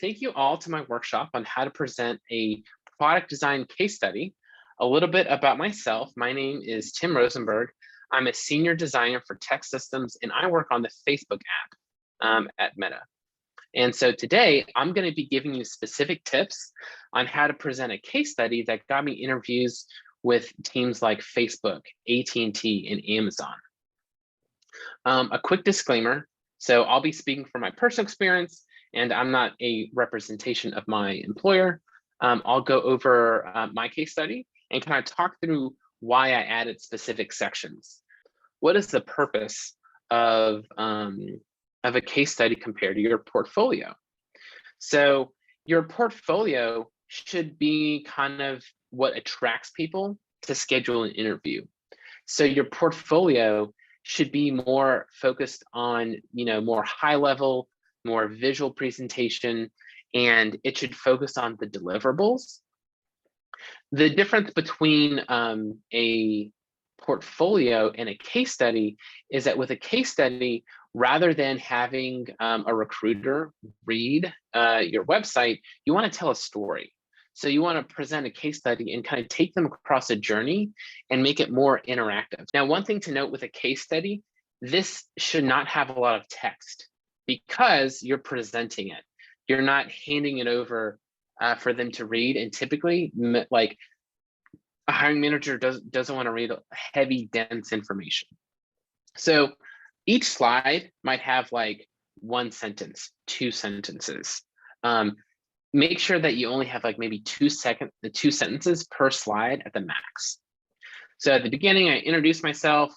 thank you all to my workshop on how to present a product design case study. A little bit about myself. My name is Tim Rosenberg. I'm a senior designer for tech systems, and I work on the Facebook app at Meta. And so today, I'm going to be giving you specific tips on how to present a case study that got me interviews with teams like Facebook, AT&T, and Amazon. A quick disclaimer. So I'll be speaking from my personal experience, and I'm not a representation of my employer. I'll go over my case study and kind of talk through why I added specific sections. What is the purpose of a case study compared to your portfolio? So your portfolio should be kind of what attracts people to schedule an interview. So your portfolio should be more focused on, more high level, more visual presentation, and it should focus on the deliverables. The difference between a portfolio and a case study is that with a case study, rather than having a recruiter read your website, you want to tell a story. So you want to present a case study and kind of take them across a journey and make it more interactive. Now, one thing to note with a case study, this should not have a lot of text because you're presenting it. You're not handing it over for them to read. And typically, like a hiring manager doesn't want to read heavy, dense information. So each slide might have like one sentence, two sentences. Make sure that you only have like maybe two sentences per slide at the max. So at the beginning, I introduce myself,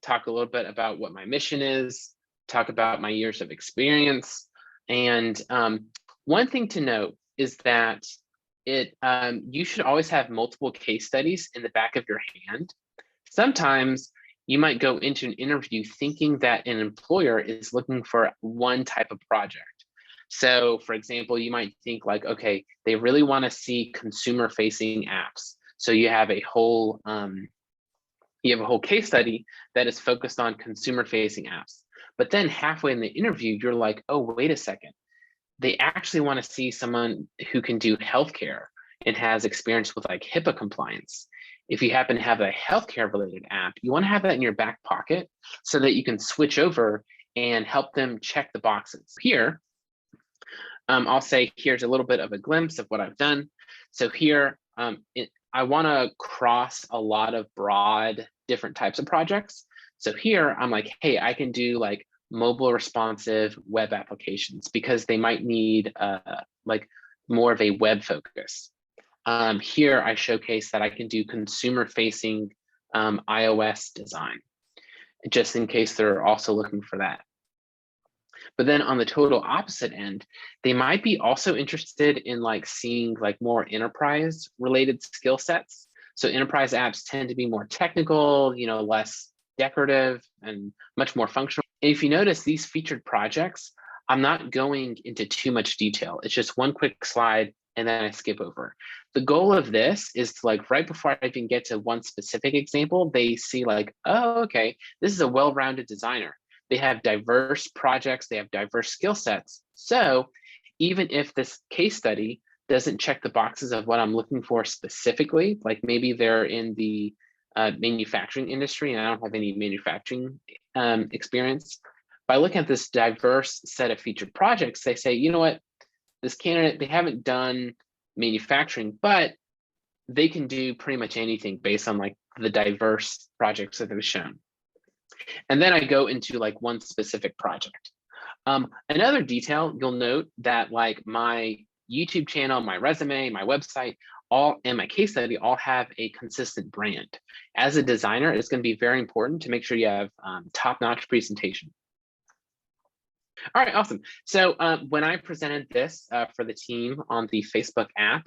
talk a little bit about what my mission is, talk about my years of experience. And one thing to note is that you should always have multiple case studies in the back of your hand. Sometimes you might go into an interview thinking that an employer is looking for one type of project. So for example, you might think like, okay, they really want to see consumer facing apps. So you have a whole case study that is focused on consumer facing apps. But then halfway in the interview, you're like, oh, wait a second. They actually want to see someone who can do healthcare and has experience with like HIPAA compliance. If you happen to have a healthcare related app, you want to have that in your back pocket so that you can switch over and help them check the boxes. Here, I'll say here's a little bit of a glimpse of what I've done. So here, I want to cross a lot of broad different types of projects. So here I'm like, hey, I can do like mobile responsive web applications because they might need like more of a web focus. Here I showcase that I can do consumer facing iOS design, just in case they're also looking for that. But then on the total opposite end, they might be also interested in like seeing like more enterprise related skill sets. So enterprise apps tend to be more technical, less decorative and much more functional. And if you notice these featured projects, I'm not going into too much detail. It's just one quick slide and then I skip over. The goal of this is to like right before I even get to one specific example, they see like, oh, okay, this is a well-rounded designer. They have diverse projects, they have diverse skill sets. So even if this case study doesn't check the boxes of what I'm looking for specifically, like maybe they're in the manufacturing industry and I don't have any manufacturing experience, by looking at this diverse set of featured projects, they say, you know what, this candidate, they haven't done manufacturing, but they can do pretty much anything based on like the diverse projects that they've shown. And then I go into like one specific project. Another detail, you'll note that like my YouTube channel, my resume, my website, and my case study all have a consistent brand. As a designer, it's going to be very important to make sure you have top-notch presentation. All right, awesome. So when I presented this for the team on the Facebook app,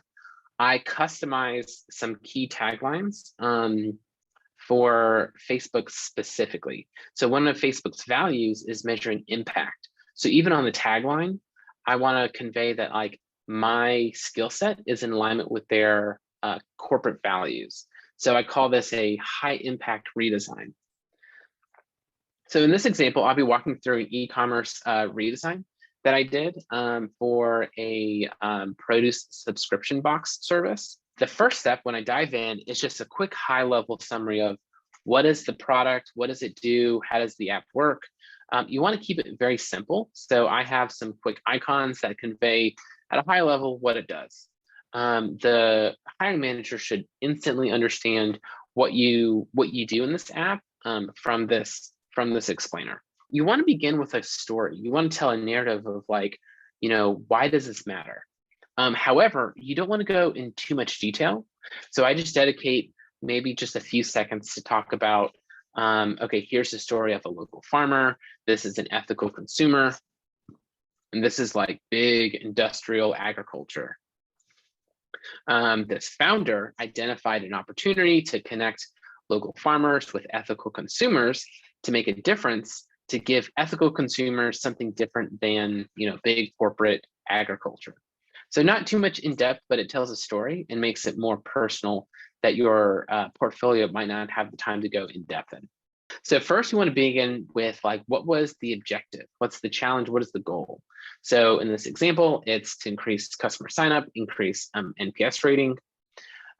I customized some key taglines for Facebook specifically. So one of Facebook's values is measuring impact. So even on the tagline, I want to convey that like my skill set is in alignment with their corporate values. So I call this a high impact redesign. So in this example, I'll be walking through an e-commerce redesign. that I did for a produce subscription box service. The first step when I dive in is just a quick high-level summary of what is the product, what does it do, how does the app work. You want to keep it very simple. So I have some quick icons that convey at a high level what it does. The hiring manager should instantly understand what you do in this app from this explainer. You want to begin with a story. You want to tell a narrative of like, why does this matter? However, you don't want to go in too much detail. So I just dedicate maybe just a few seconds to talk about, okay, here's the story of a local farmer. This is an ethical consumer. And this is like big industrial agriculture. This founder identified an opportunity to connect local farmers with ethical consumers to make a difference, to give ethical consumers something different than big corporate agriculture. So not too much in depth, but it tells a story and makes it more personal that your portfolio might not have the time to go in depth in. So first you want to begin with like, what was the objective? What's the challenge? What is the goal? So in this example, it's to increase customer sign up, increase NPS rating.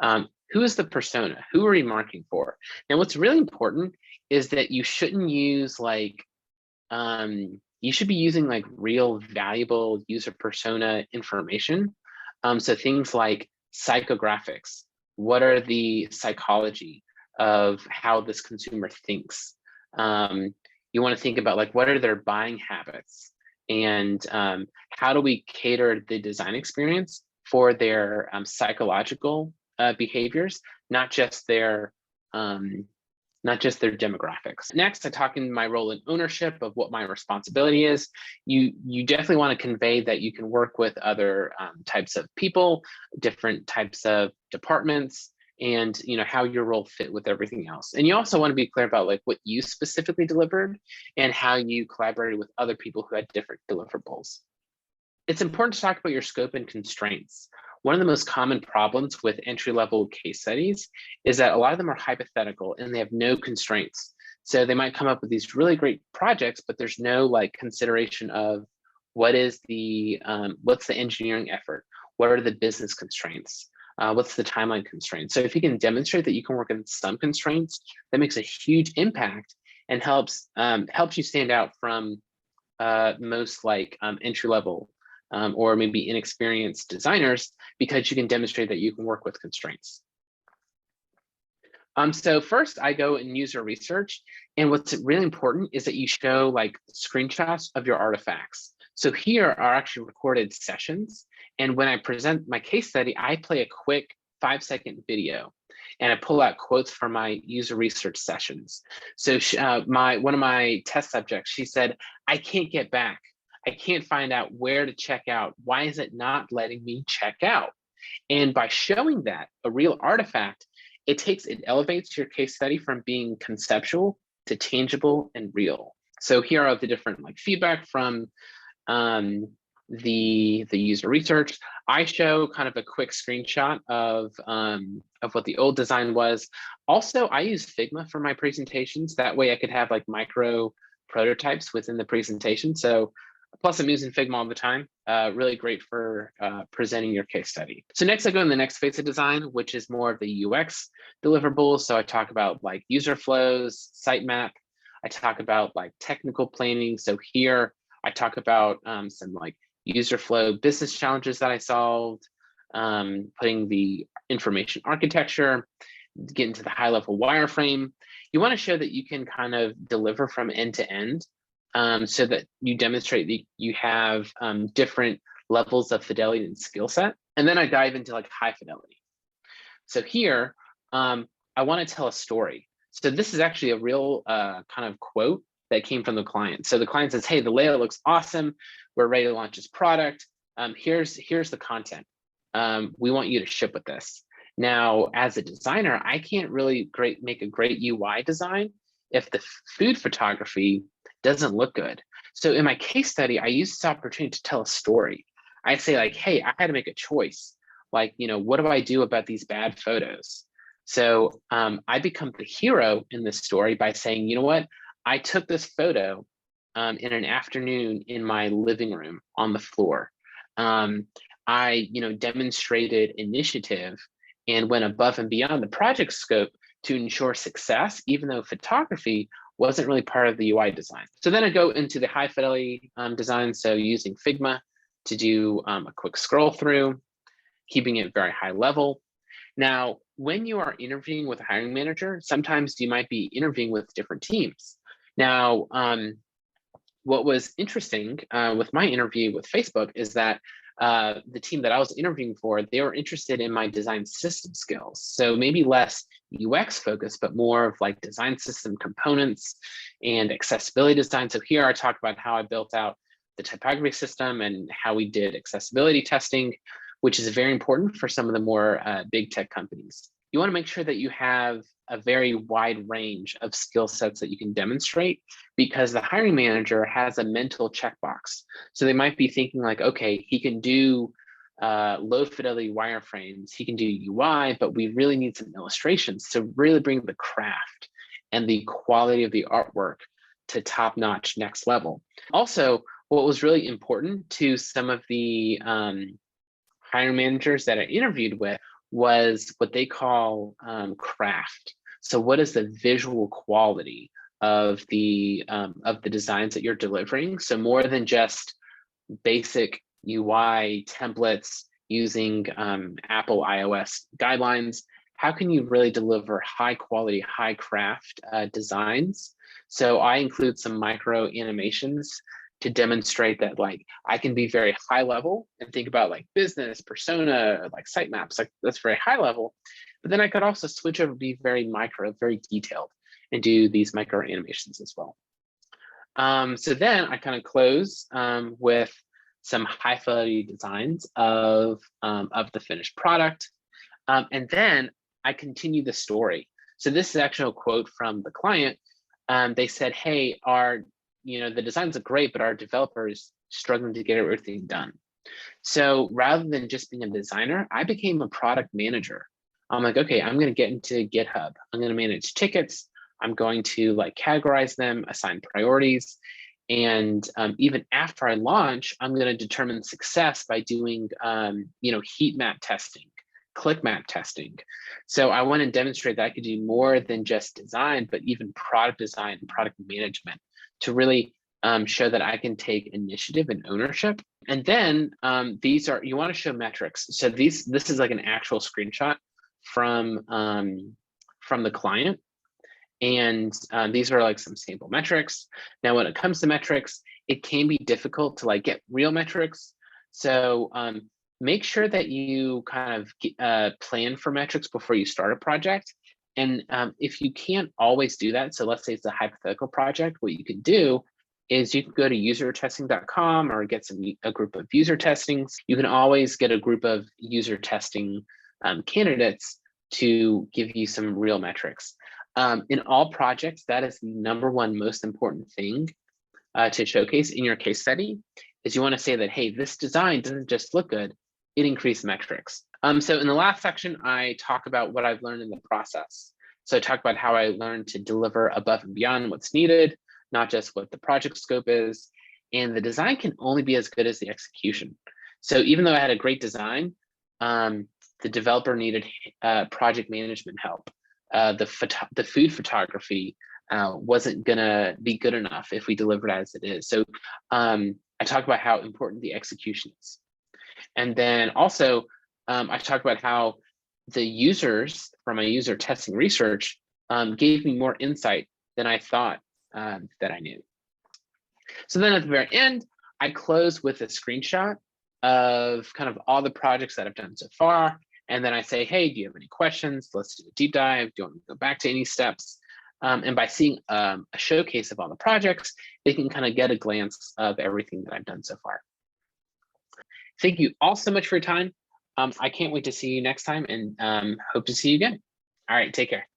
Who is the persona? Who are you marketing for? Now, what's really important is that you shouldn't use like, you should be using like real valuable user persona information. So things like psychographics. What are the psychology of how this consumer thinks? You want to think about like, what are their buying habits? And how do we cater the design experience for their psychological behaviors, not just their demographics. Next, I talk in my role in ownership of what my responsibility is. You definitely want to convey that you can work with other types of people, different types of departments, and how your role fit with everything else. And you also want to be clear about like what you specifically delivered and how you collaborated with other people who had different deliverables. It's important to talk about your scope and constraints. One of the most common problems with entry-level case studies is that a lot of them are hypothetical and they have no constraints. So they might come up with these really great projects, but there's no like consideration of what's the engineering effort? What are the business constraints? What's the timeline constraints? So if you can demonstrate that you can work in some constraints, that makes a huge impact and helps you stand out from most like entry-level or maybe inexperienced designers, because you can demonstrate that you can work with constraints. So first I go and user research. And what's really important is that you show like screenshots of your artifacts. So here are actually recorded sessions. And when I present my case study, I play a quick 5-second video and I pull out quotes from my user research sessions. So one of my test subjects, she said, "I can't get back. I can't find out where to check out. Why is it not letting me check out?" And by showing that, a real artifact, it elevates your case study from being conceptual to tangible and real. So here are the different like feedback from the user research. I show kind of a quick screenshot of what the old design was. Also, I use Figma for my presentations. That way I could have like micro prototypes within the presentation. So plus I'm using Figma all the time. Really great for presenting your case study. So next I go in the next phase of design, which is more of the UX deliverables. So I talk about like user flows, sitemap. I talk about like technical planning. So here I talk about some like user flow business challenges that I solved, putting the information architecture, get into the high level wireframe. You want to show that you can kind of deliver from end to end, so that you demonstrate that you have different levels of fidelity and skill set. And then I dive into like high fidelity. So here, I want to tell a story. So this is actually a real kind of quote that came from the client. So the client says, "Hey, the layout looks awesome. We're ready to launch this product. Here's the content. We want you to ship with this." Now, as a designer, I can't really make a great UI design if the food photography doesn't look good. So in my case study, I use this opportunity to tell a story. I say like, "Hey, I had to make a choice. Like, what do I do about these bad photos?" So I become the hero in this story by saying, "You know what? I took this photo in an afternoon in my living room on the floor. I demonstrated initiative and went above and beyond the project scope to ensure success, even though photography wasn't really part of the UI design. So then I go into the high fidelity design, so using Figma to do a quick scroll through, keeping it very high level. Now, when you are interviewing with a hiring manager, sometimes you might be interviewing with different teams. Now, what was interesting with my interview with Facebook is that the team that I was interviewing for, they were interested in my design system skills. So maybe less UX focused, but more of like design system components and accessibility design. So here I talk about how I built out the typography system and how we did accessibility testing, which is very important for some of the more big tech companies. You want to make sure that you have a very wide range of skill sets that you can demonstrate, because the hiring manager has a mental checkbox. So they might be thinking like, okay, he can do low fidelity wireframes, he can do UI, but we really need some illustrations to really bring the craft and the quality of the artwork to top-notch next level. Also, what was really important to some of the hiring managers that I interviewed with was what they call craft. So what is the visual quality of the designs that you're delivering? So more than just basic UI templates using Apple iOS guidelines, how can you really deliver high quality, high craft designs? So I include some micro animations to demonstrate that like I can be very high level and think about like business, persona, like sitemaps, like that's very high level. But then I could also switch over, be very micro, very detailed, and do these micro animations as well. So then I kind of close with some high fidelity designs of the finished product. And then I continue the story. So this is actually a quote from the client. They said, hey, the designs are great, but our developers struggling to get everything done. So rather than just being a designer, I became a product manager. I'm like, okay, I'm going to get into GitHub. I'm going to manage tickets. I'm going to like categorize them, assign priorities. And even after I launch, I'm going to determine success by doing, heat map testing, click map testing. So I want to demonstrate that I could do more than just design, but even product design and product management to really show that I can take initiative and ownership. And then you want to show metrics. So this is like an actual screenshot from the client. And these are like some sample metrics. Now, when it comes to metrics, it can be difficult to like get real metrics. So make sure that you kind of plan for metrics before you start a project. And if you can't always do that, so let's say it's a hypothetical project, what you can do is you can go to usertesting.com or get a group of user testings. You can always get a group of user testing candidates to give you some real metrics. In all projects, that is the #1 most important thing to showcase in your case study, is you want to say that, hey, this design doesn't just look good, it increased metrics. So in the last section, I talk about what I've learned in the process. So I talk about how I learned to deliver above and beyond what's needed, not just what the project scope is. And the design can only be as good as the execution. So even though I had a great design, the developer needed project management help. The food photography wasn't gonna be good enough if we delivered as it is. So I talk about how important the execution is. And then also, I talk about how the users from my user testing research gave me more insight than I thought that I knew. So then at the very end, I close with a screenshot of kind of all the projects that I've done so far. And then I say, hey, do you have any questions? Let's do a deep dive. Do you want me to go back to any steps? And by seeing a showcase of all the projects, they can kind of get a glance of everything that I've done so far. Thank you all so much for your time. I can't wait to see you next time, and hope to see you again. All right, take care.